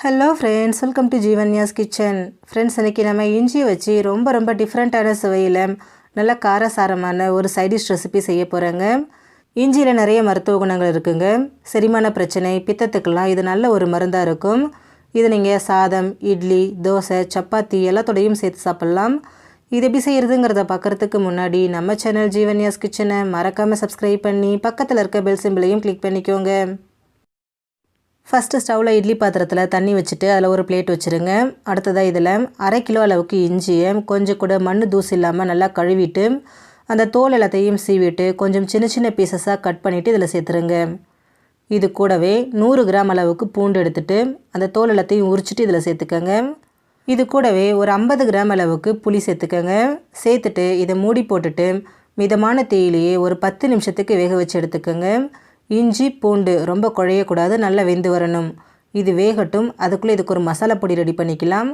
Hello friends, welcome to Jeevanya's kitchen. Friends, இன்றைக்கி நம்ம இஞ்சி வச்சு ரொம்ப டிஃப்ரெண்ட்டான சுவையில் நல்ல காரசாரமான ஒரு சைடிஷ் ரெசிபி செய்ய போகிறேங்க. இஞ்சியில் நிறைய மருத்துவ குணங்கள் இருக்குங்க. செரிமான பிரச்சனை, பித்தத்துக்கெல்லாம் இது நல்ல ஒரு மருந்தாக இருக்கும். இது நீங்கள் சாதம், இட்லி, தோசை, சப்பாத்தி எல்லாத்தோடையும் சேர்த்து சாப்பிட்லாம். இது எப்படி செய்கிறதுங்கிறத பார்க்குறதுக்கு முன்னாடி நம்ம சேனல் ஜீவன்யாஸ் கிச்சனை மறக்காமல் சப்ஸ்கிரைப் பண்ணி பக்கத்தில் இருக்க பெல் சிம்பிளையும் கிளிக் பண்ணிக்கோங்க. ஃபஸ்ட்டு ஸ்டவ்வில் இட்லி பாத்திரத்தில் தண்ணி வச்சுட்டு அதில் ஒரு பிளேட் வச்சுருங்க. அடுத்ததாக இதில் 1/2 கிலோ அளவுக்கு இஞ்சியை கொஞ்சம் கூட மண் தூசி இல்லாமல் நல்லா கழுவிட்டு அந்த தோல் எல்லாத்தையும் சீவிட்டு கொஞ்சம் சின்ன பீசஸாக கட் பண்ணிவிட்டு இதில் சேர்த்துருங்க. இது கூடவே 100 கிராம் அளவுக்கு பூண்டு எடுத்துகிட்டு அந்த தோல் எல்லாத்தையும் உரிச்சிட்டு இதில் சேர்த்துக்கோங்க. இது கூடவே ஒரு 50 கிராம் அளவுக்கு புளி சேர்த்துக்கோங்க. சேர்த்துட்டு இதை மூடி போட்டுட்டு மிதமான தீயிலேயே ஒரு 10 நிமிஷத்துக்கு வேக வச்சு எடுத்துக்கோங்க. இஞ்சி பூண்டு ரொம்ப குழையக்கூடாது, நல்லா வெந்து வரணும். இது வேகட்டும். அதுக்குள்ளே இதுக்கு ஒரு மசாலா பொடி ரெடி பண்ணிக்கலாம்.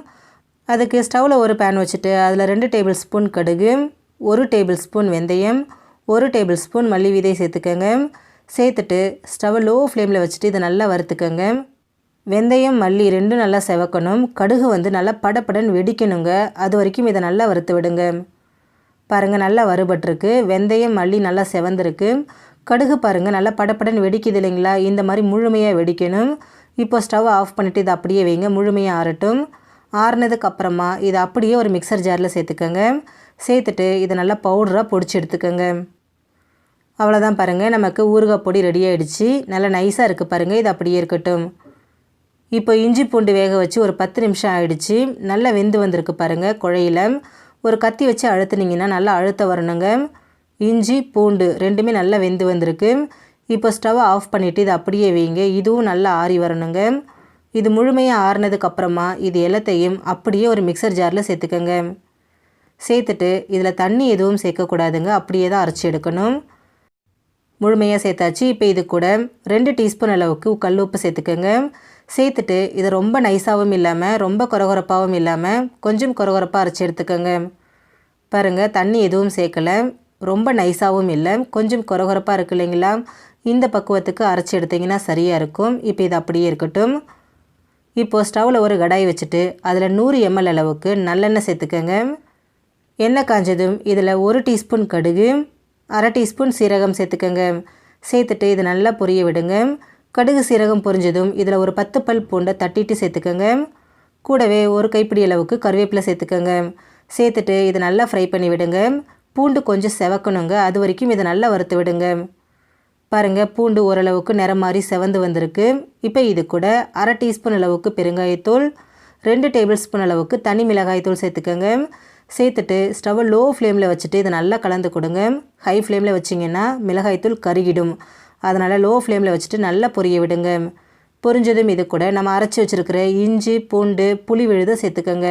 அதுக்கு ஸ்டவ்வில் ஒரு பேன் வச்சுட்டு அதில் 2 டேபிள் ஸ்பூன் கடுகு, 1 டேபிள் ஸ்பூன் வெந்தயம், 1 டேபிள் ஸ்பூன் மல்லி விதை சேர்த்துக்கோங்க. சேர்த்துட்டு ஸ்டவ் லோ ஃப்ளேமில் வச்சுட்டு இதை நல்லா வறுத்துக்கோங்க. வெந்தயம் மல்லி ரெண்டும் நல்லா செவக்கணும். கடுகு நல்லா படப்படன்னு வெடிக்கணுங்க. அது வரைக்கும் இதை நல்லா வறுத்து விடுங்க. பாருங்கள், நல்லா வறுபட்டிருக்கு. வெந்தயம் மல்லி நல்லா செவந்திருக்கு. கடுகு பாருங்கள் நல்லா படப்படன்னு வெடிக்குது இல்லைங்களா? இந்த மாதிரி முழுமையாக வெடிக்கணும். இப்போ ஸ்டவ் ஆஃப் பண்ணிவிட்டு இதை அப்படியே வைங்க, முழுமையாக ஆறட்டும். ஆறுனதுக்கு அப்புறமா இதை அப்படியே ஒரு மிக்சர் ஜாரில் சேர்த்துக்கோங்க. சேர்த்துட்டு இதை நல்லா பவுடராக பொடிச்சு எடுத்துக்கோங்க. அவ்வளோதான் பாருங்கள், நமக்கு ஊறுகாய் பொடி ரெடி ஆகிடுச்சு. நல்லா நைஸாக இருக்குது பாருங்கள். இது அப்படியே இருக்கட்டும். இப்போ இஞ்சி பூண்டு வேக வச்சு ஒரு 10 நிமிஷம் ஆகிடுச்சு. நல்லா வெந்து வந்திருக்கு பாருங்கள். குழையில் ஒரு கத்தி வச்சு அழுத்துனீங்கன்னா நல்லா அழுத்த வரணுங்க. இஞ்சி பூண்டு ரெண்டுமே நல்லா வெந்து வந்திருக்கு. இப்போ ஸ்டவ் ஆஃப் பண்ணிவிட்டு இதை அப்படியே வைங்க. இதுவும் நல்லா ஆறி வரணுங்க. இது முழுமையாக ஆறினதுக்கப்புறமா இது எல்லாத்தையும் அப்படியே ஒரு மிக்சர் ஜாரில் சேர்த்துக்கோங்க. சேர்த்துட்டு இதில் தண்ணி எதுவும் சேர்க்கக்கூடாதுங்க, அப்படியே தான் அரைச்சி எடுக்கணும். முழுமையாக சேர்த்தாச்சு. இப்போ இது கூட 2 டீஸ்பூன் அளவுக்கு கல் உப்பு சேர்த்துக்கோங்க. சேர்த்துட்டு இது ரொம்ப நைஸாகவும் இல்லாமல் ரொம்ப கொரகொரப்பாகவும் இல்லாமல் கொஞ்சம் கொரகொரப்பாக அரைச்சி எடுத்துக்கோங்க. பாருங்கள், தண்ணி எதுவும் சேர்க்கலை, ரொம்ப நைஸாகவும் இல்லை, கொஞ்சம் கொரகொரப்பாக இருக்குது இல்லைங்களா? இந்த பக்குவத்துக்கு அரைச்சி எடுத்திங்கன்னா சரியாக இருக்கும். இப்போ இது அப்படியே இருக்கட்டும். இப்போது ஸ்டவ்வில் ஒரு கடாய் வச்சுட்டு அதில் 100 ml அளவுக்கு நல்லெண்ணெய் சேர்த்துக்கோங்க. எண்ணெய் காஞ்சதும் இதில் 1 டீஸ்பூன் கடுகு, 1/2 டீஸ்பூன் சீரகம் சேர்த்துக்கோங்க. சேர்த்துட்டு இது நல்லா பொரிய விடுங்க. கடுகு சீரகம் பொரிஞ்சதும் இதில் ஒரு 10 பல் பூண்டை தட்டிட்டு சேர்த்துக்கோங்க. கூடவே ஒரு கைப்பிடி அளவுக்கு கருவேப்பிலை சேர்த்துக்கோங்க. சேர்த்துட்டு இது நல்லா ஃப்ரை பண்ணி விடுங்க. பூண்டு கொஞ்சம் செவக்கணுங்க, அது வரைக்கும் இதை நல்லா வறுத்து விடுங்க. பாருங்கள், பூண்டு ஓரளவுக்கு நிறம் மாறி செவந்து வந்திருக்கு. இப்போ இது கூட 1/2 டீஸ்பூன் அளவுக்கு பெருங்காயத்தூள், 2 டேபிள் ஸ்பூன் அளவுக்கு தனி மிளகாய்த்தூள் சேர்த்துக்கோங்க. சேர்த்துட்டு ஸ்டவ் லோ ஃப்ளேமில் வச்சுட்டு இதை நல்லா கலந்து கொடுங்க. ஹை ஃப்ளேமில் வச்சிங்கன்னா மிளகாய்த்தூள் கருகிடும். அதனால் லோ ஃப்ளேமில் வச்சுட்டு நல்லா பொரிய விடுங்க. பொரிஞ்சதும் இது கூட நம்ம அரைச்சி வச்சுருக்கிற இஞ்சி பூண்டு புளி விழுதை சேர்த்துக்கோங்க.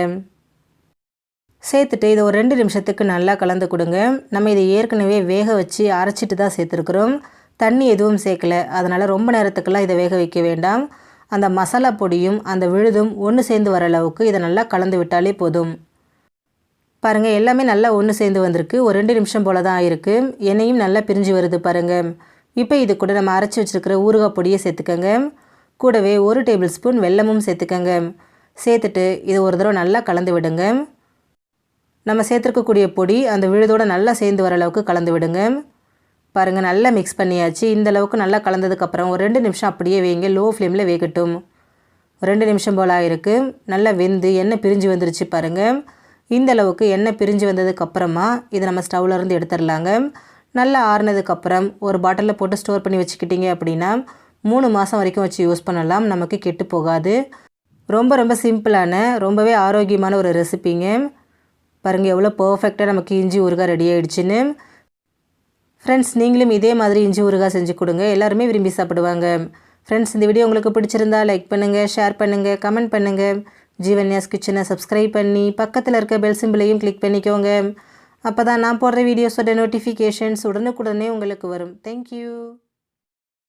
சேர்த்துட்டு இதை ஒரு 2 நிமிஷத்துக்கு நல்லா கலந்து கொடுங்க. நம்ம இதை ஏற்கனவே வேக வச்சு அரைச்சிட்டு தான் சேர்த்துருக்குறோம். தண்ணி எதுவும் சேர்க்கலை, அதனால் ரொம்ப நேரத்துக்கெல்லாம் இதை வேக வைக்க வேண்டாம். அந்த மசாலா பொடியும் அந்த விழுதும் ஒன்று சேர்ந்து வர அளவுக்கு இதை நல்லா கலந்து விட்டாலே போதும். பாருங்கள், எல்லாமே நல்லா ஒன்று சேர்ந்து வந்திருக்கு. ஒரு 2 நிமிஷம் போல் தான் ஆயிருக்கு. எண்ணெயும் நல்லா பிரிஞ்சு வருது பாருங்கள். இப்போ இது கூட நம்ம அரைச்சி வச்சுருக்கிற ஊறுகாய் பொடியை சேர்த்துக்கோங்க. கூடவே 1 டேபிள் ஸ்பூன் வெல்லமும் சேர்த்துக்கோங்க. சேர்த்துட்டு இது ஒரு தடவை நல்லா கலந்து விடுங்க. நம்ம சேர்த்துருக்கக்கூடிய பொடி அந்த விழுதோடு நல்லா சேர்ந்து வர அளவுக்கு கலந்து விடுங்க. பாருங்கள், நல்லா மிக்ஸ் பண்ணியாச்சு. இந்த அளவுக்கு நல்லா கலந்ததுக்கப்புறம் ஒரு 2 நிமிஷம் அப்படியே வைங்க, லோ ஃப்ளேமில் வேகட்டும். 2 நிமிஷம் போல் ஆகிருக்கு. நல்லா வெந்து எண்ணெய் பிரிஞ்சு வந்துருச்சு பாருங்கள். இந்த அளவுக்கு எண்ணெய் பிரிஞ்சு வந்ததுக்கப்புறமா இதை நம்ம ஸ்டவ்லேருந்து எடுத்துடலாங்க. நல்லா ஆறுனதுக்கப்புறம் ஒரு பாட்டிலில் போட்டு ஸ்டோர் பண்ணி வச்சுக்கிட்டிங்க அப்படின்னா 3 மாதம் வரைக்கும் வச்சு யூஸ் பண்ணலாம். நமக்கு கெட்டு போகாது. ரொம்ப சிம்பிளான ரொம்பவே ஆரோக்கியமான ஒரு ரெசிபிங்க. பாருங்கள், எவ்வளோ பர்ஃபெக்டாக நமக்கு இஞ்சி ஊறுகாய் ரெடி ஆகிடுச்சின்னு. ஃப்ரெண்ட்ஸ், நீங்களும் இதே மாதிரி இஞ்சி ஊறுகாய் செஞ்சு கொடுங்க, எல்லாருமே விரும்பி சாப்பிடுவாங்க. ஃப்ரெண்ட்ஸ், இந்த வீடியோ உங்களுக்கு பிடிச்சிருந்தா லைக் பண்ணுங்கள், ஷேர் பண்ணுங்கள், கமெண்ட் பண்ணுங்கள். ஜீவன்யாஸ் கிச்சனை சப்ஸ்கிரைப் பண்ணி பக்கத்தில் இருக்க பெல் சிம்பிளையும் கிளிக் பண்ணிக்கோங்க. அப்போ தான் நான் போடுற வீடியோஸோட நோட்டிஃபிகேஷன்ஸ் உடனுக்குடனே உங்களுக்கு வரும். தேங்க்யூ.